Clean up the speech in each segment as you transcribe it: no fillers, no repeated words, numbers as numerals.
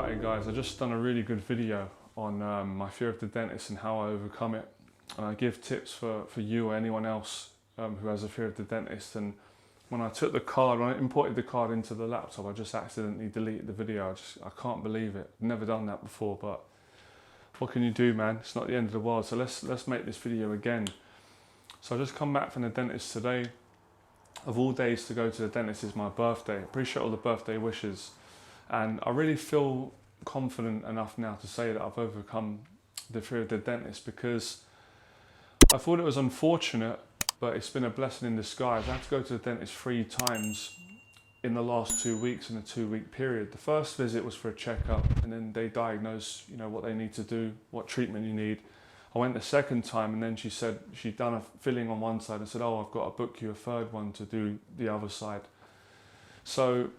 gutted, guys. I just done a really good video on my fear of the dentist and how I overcome it. And I give tips for you or anyone else who has a fear of the dentist. And when I took the card, when I imported the card into the laptop, I just accidentally deleted the video. I can't believe it. I've never done that before, but what can you do, man? It's not the end of the world. So let's make this video again. So I just come back from the dentist today. Of all days to go to the dentist is my birthday. Appreciate all the birthday wishes. And I really feel confident enough now to say that I've overcome the fear of the dentist, because I thought it was unfortunate, but it's been a blessing in disguise. I had to go to the dentist 3 times in the last 2 weeks in a 2-week period. The first visit was for a checkup, and then they diagnose, what they need to do, what treatment you need. I went the second time, and then she said she'd done a filling on one side and said, "Oh, I've got to book you a third one to do the other side." So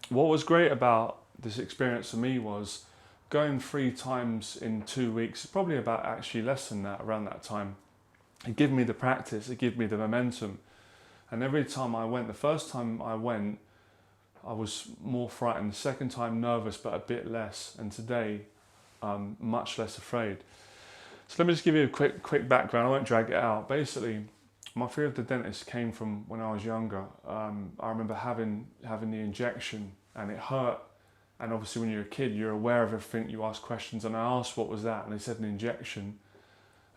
what was great about this experience for me was going 3 times in 2 weeks, probably about actually less than that, around that time. It gave me the practice, it gave me the momentum. And every time I went, the first time I went, I was more frightened. The second time nervous, but a bit less. And today, much less afraid. So let me just give you a quick background. I won't drag it out. Basically, my fear of the dentist came from when I was younger. I remember having the injection, and it hurt. And obviously when you're a kid, you're aware of everything, you ask questions, and I asked what was that, and they said an injection.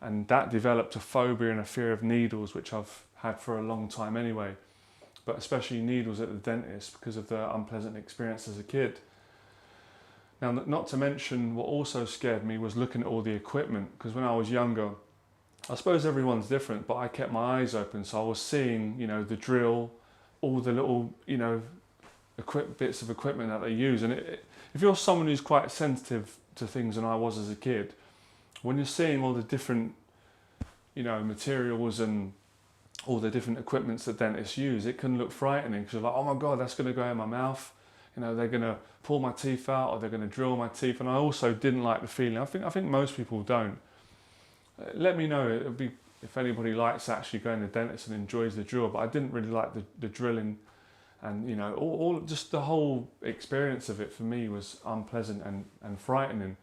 And that developed a phobia and a fear of needles, which I've had for a long time anyway, but especially needles at the dentist because of the unpleasant experience as a kid. Now, not to mention, what also scared me was looking at all the equipment, because when I was younger, I suppose everyone's different, but I kept my eyes open, so I was seeing, the drill, all the little, bits of equipment that they use. And if you're someone who's quite sensitive to things, and I was as a kid, when you're seeing all the different materials and all the different equipments that dentists use, it can look frightening, because you're like, oh my god, that's going to go in my mouth, they're going to pull my teeth out, or they're going to drill my teeth. And I also didn't like the feeling. I think most people don't. Let me know, it'd be, if anybody likes actually going to the dentist and enjoys the drill, but I didn't really like the drilling. And all just the whole experience of it for me was unpleasant and frightening.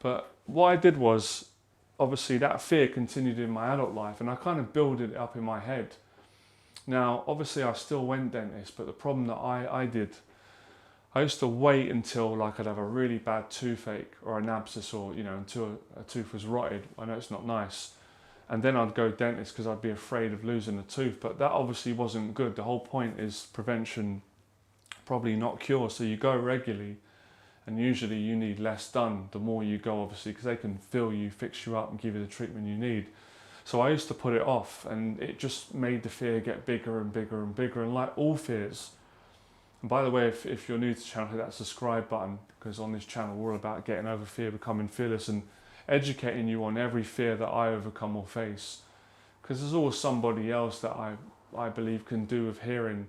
But what I did was, obviously that fear continued in my adult life, and I kind of built it up in my head. Now, obviously I still went dentist, but the problem that I did, I used to wait until I'd have a really bad toothache or an abscess, or until a tooth was rotted. I know it's not nice. And then I'd go dentist because I'd be afraid of losing a tooth, but that obviously wasn't good. The whole point is prevention, probably not cure. So you go regularly, and usually you need less done the more you go, obviously, because they can fill you, fix you up, and give you the treatment you need. So I used to put it off, and it just made the fear get bigger and bigger and bigger. And like all fears, and by the way, if you're new to the channel, hit that subscribe button, because on this channel we're all about getting over fear, becoming fearless, and educating you on every fear that I overcome or face, because there's always somebody else that I believe can do with hearing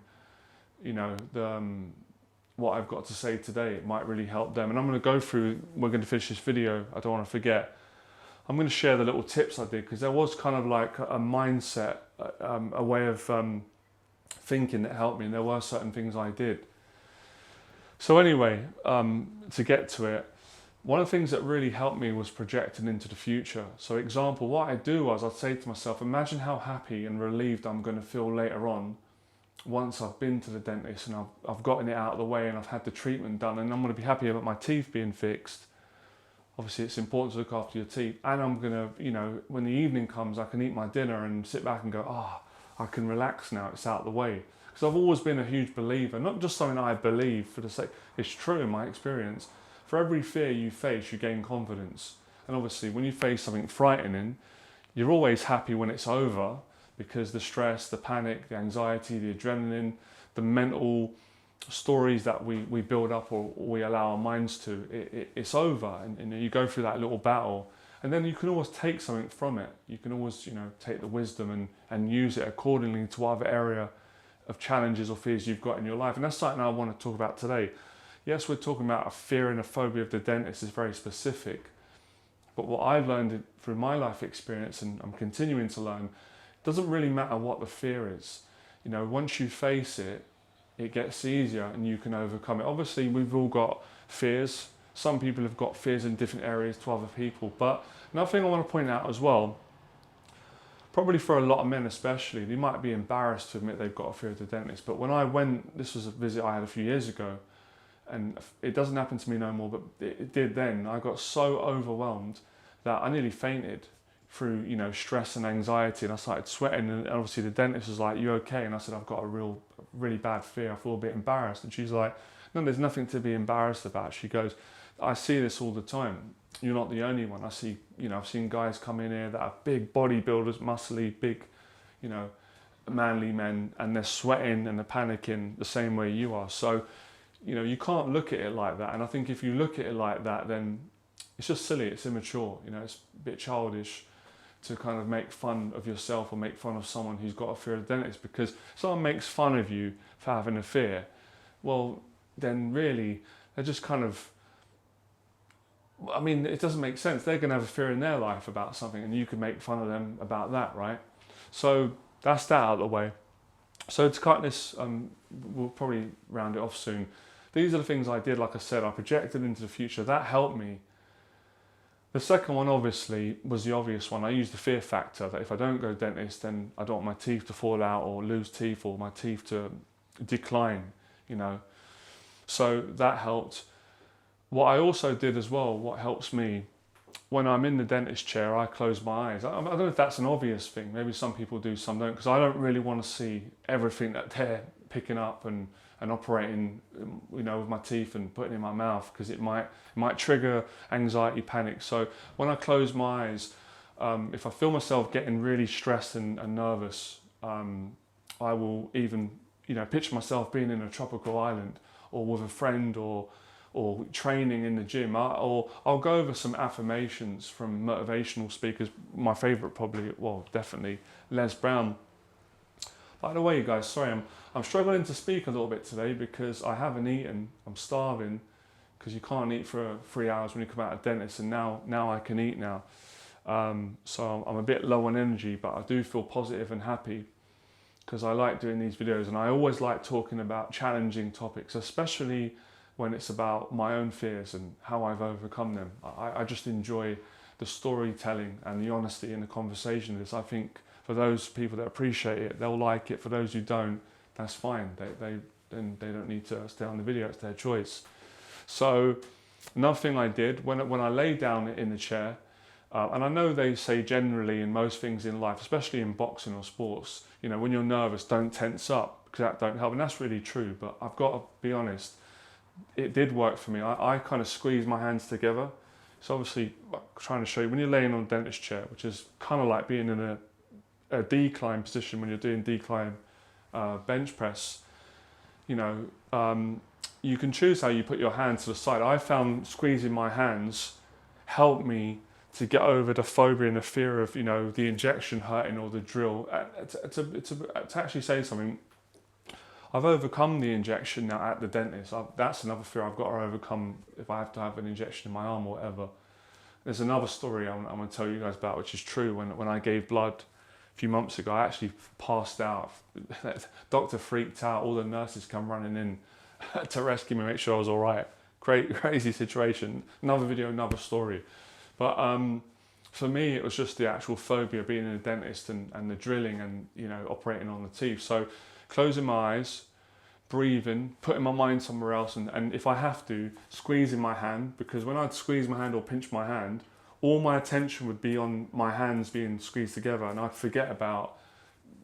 what I've got to say today. It might really help them. And I'm going to go through, we're going to finish this video, I don't want to forget, I'm going to share the little tips I did, because there was kind of like a mindset, a way of thinking that helped me, and there were certain things I did. So anyway, to get to it, one of the things that really helped me was projecting into the future. So example, what I'd do was I'd say to myself, imagine how happy and relieved I'm going to feel later on once I've been to the dentist and I've gotten it out of the way and I've had the treatment done, and I'm going to be happy about my teeth being fixed. Obviously it's important to look after your teeth, and I'm going to, when the evening comes, I can eat my dinner and sit back and go, I can relax now, it's out of the way. Because I've always been a huge believer, not just something I believe for the sake, it's true in my experience. For every fear you face, you gain confidence. And obviously when you face something frightening, you're always happy when it's over, because the stress, the panic, the anxiety, the adrenaline, the mental stories that we build up, or we allow our minds to, it's over. And you go through that little battle, and then you can always take something from it. You can always take the wisdom and use it accordingly to whatever area of challenges or fears you've got in your life. And that's something I want to talk about today. Yes, we're talking about a fear and a phobia of the dentist, is very specific. But what I've learned through my life experience, and I'm continuing to learn, it doesn't really matter what the fear is. Once you face it, it gets easier and you can overcome it. Obviously, we've all got fears. Some people have got fears in different areas to other people. But another thing I want to point out as well, probably for a lot of men especially, they might be embarrassed to admit they've got a fear of the dentist. But when I went, this was a visit I had a few years ago, and it doesn't happen to me no more, but it did then. I got so overwhelmed that I nearly fainted through, you know, stress and anxiety, and I started sweating, and obviously the dentist was like, "You okay?" And I said, "I've got a really bad fear. I feel a bit embarrassed." And she's like, "No, there's nothing to be embarrassed about." She goes, "I see this all the time. You're not the only one. I see, you know, I've seen guys come in here that are big bodybuilders, muscly, big, you know, manly men, and they're sweating and they're panicking the same way you are. So, you know, you can't look at it like that. And I think if you look at it like that, then it's just silly, it's immature, you know, it's a bit childish to kind of make fun of yourself or make fun of someone who's got a fear of the dentist, because if someone makes fun of you for having a fear, well, then really, they're just kind of, I mean, it doesn't make sense. They're going to have a fear in their life about something, and you can make fun of them about that, right? So that's that out of the way. So to cut this, we'll probably round it off soon. These are the things I did. Like I said, I projected into the future. That helped me. The second one, obviously, was the obvious one. I used the fear factor that if I don't go to the dentist, then I don't want my teeth to fall out or lose teeth or my teeth to decline, you know. So that helped. What I also did as well, what helps me, when I'm in the dentist chair, I close my eyes. I don't know if that's an obvious thing. Maybe some people do, some don't, because I don't really want to see everything that they're picking up and operating, you know, with my teeth and putting in my mouth, because it might trigger anxiety, panic. So when I close my eyes, if I feel myself getting really stressed and nervous, I will even, you know, picture myself being in a tropical island or with a friend or training in the gym, or I'll go over some affirmations from motivational speakers. My favourite probably, well, definitely Les Brown. By the way, you guys, sorry, I'm struggling to speak a little bit today because I haven't eaten. I'm starving, because you can't eat for 3 hours when you come out of dentist, and now I can eat now. So I'm a bit low on energy, but I do feel positive and happy because I like doing these videos, and I always like talking about challenging topics, especially when it's about my own fears and how I've overcome them. I just enjoy the storytelling and the honesty in the conversation. I think for those people that appreciate it, they'll like it. For those who don't, that's fine. They don't need to stay on the video. It's their choice. So another thing I did when I lay down in the chair, and I know they say generally in most things in life, especially in boxing or sports, you know, when you're nervous, don't tense up, because that don't help. And that's really true. But I've got to be honest, it did work for me. I kind of squeezed my hands together. So obviously, trying to show you, when you're laying on a dentist chair, which is kind of like being in a decline position when you're doing decline bench press, you know, you can choose how you put your hands to the side. I found squeezing my hands helped me to get over the phobia and the fear of, you know, the injection hurting or the drill. To actually say something, I've overcome the injection now at the dentist. That's another fear I've got to overcome if I have to have an injection in my arm or whatever. There's another story I'm going to tell you guys about, which is true. When I gave blood a few months ago, I actually passed out. Doctor freaked out. All the nurses come running in to rescue me, make sure I was all right. Crazy situation. Another video, another story. But for me, it was just the actual phobia of being in a dentist and the drilling and, you know, operating on the teeth. So closing my eyes, breathing, putting my mind somewhere else, and if I have to, squeezing my hand, because when I'd squeeze my hand or pinch my hand, all my attention would be on my hands being squeezed together, and I'd forget about,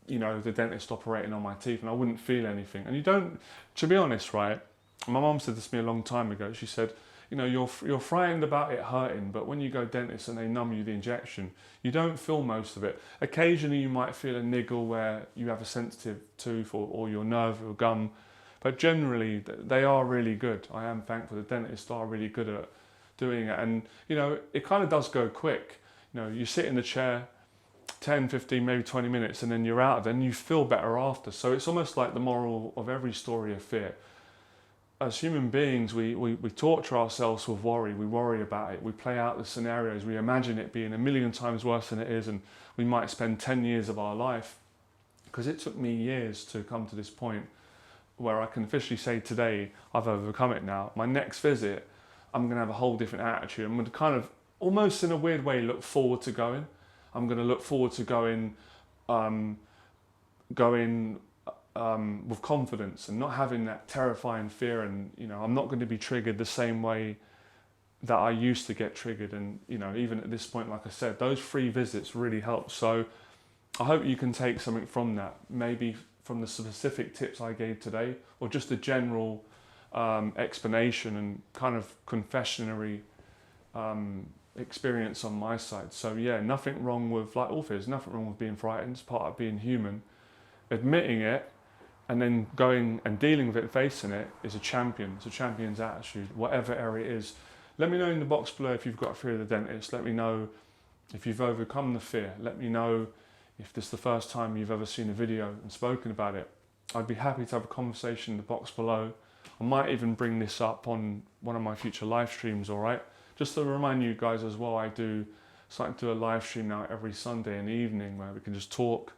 you know, the dentist operating on my teeth, and I wouldn't feel anything. And you don't, to be honest, right, my mum said this to me a long time ago. She said, you know, you're frightened about it hurting, but when you go dentist and they numb you the injection, you don't feel most of it. Occasionally you might feel a niggle where you have a sensitive tooth or your nerve or gum, but generally they are really good. I am thankful the dentists are really good at doing it. And, you know, it kind of does go quick. You know, you sit in the chair 10, 15, maybe 20 minutes, and then you're out, then you feel better after. So it's almost like the moral of every story of fear. As human beings, we torture ourselves with worry. We worry about it. We play out the scenarios. We imagine it being a million times worse than it is, and we might spend 10 years of our life. Because it took me years to come to this point where I can officially say today, I've overcome it now. My next visit, I'm going to have a whole different attitude. I'm going to kind of, almost in a weird way, look forward to going. I'm going to look forward to going with confidence and not having that terrifying fear. And, you know, I'm not going to be triggered the same way that I used to get triggered. And, you know, even at this point, like I said, those 3 visits really help. So I hope you can take something from that, maybe from the specific tips I gave today, or just a general explanation and kind of confessionary experience on my side. So yeah, nothing wrong with, like all fears, nothing wrong with being frightened. It's part of being human. Admitting it and then going and dealing with it, facing it, is a champion. It's a champion's attitude, whatever area it is. Let me know in the box below if you've got a fear of the dentist. Let me know if you've overcome the fear. Let me know if this is the first time you've ever seen a video and spoken about it. I'd be happy to have a conversation in the box below. I might even bring this up on one of my future live streams, all right? Just to remind you guys as well, I do starting to do a live stream now every Sunday in the evening where we can just talk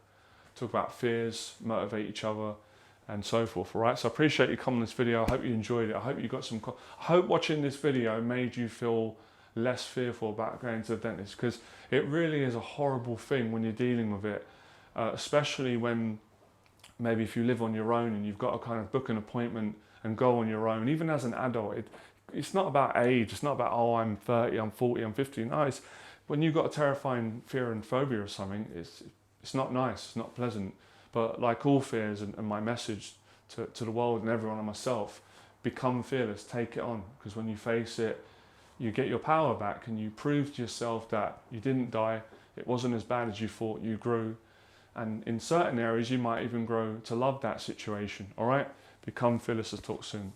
about fears, motivate each other, and so forth, all right? So I appreciate you coming to this video. I hope you enjoyed it. I hope you got some, I hope watching this video made you feel less fearful about going to the dentist, because it really is a horrible thing when you're dealing with it, especially when maybe if you live on your own and you've got to kind of book an appointment and go on your own. Even as an adult, it's not about age. It's not about, oh, I'm 30, I'm 40, I'm 50. No, it's when you've got a terrifying fear and phobia or something, it's not nice, it's not pleasant. But like all fears, and my message to the world and everyone and myself, become fearless, take it on, because when you face it, you get your power back and you prove to yourself that you didn't die, it wasn't as bad as you thought, you grew. And in certain areas, you might even grow to love that situation, all right? Become fearless. Let's talk soon.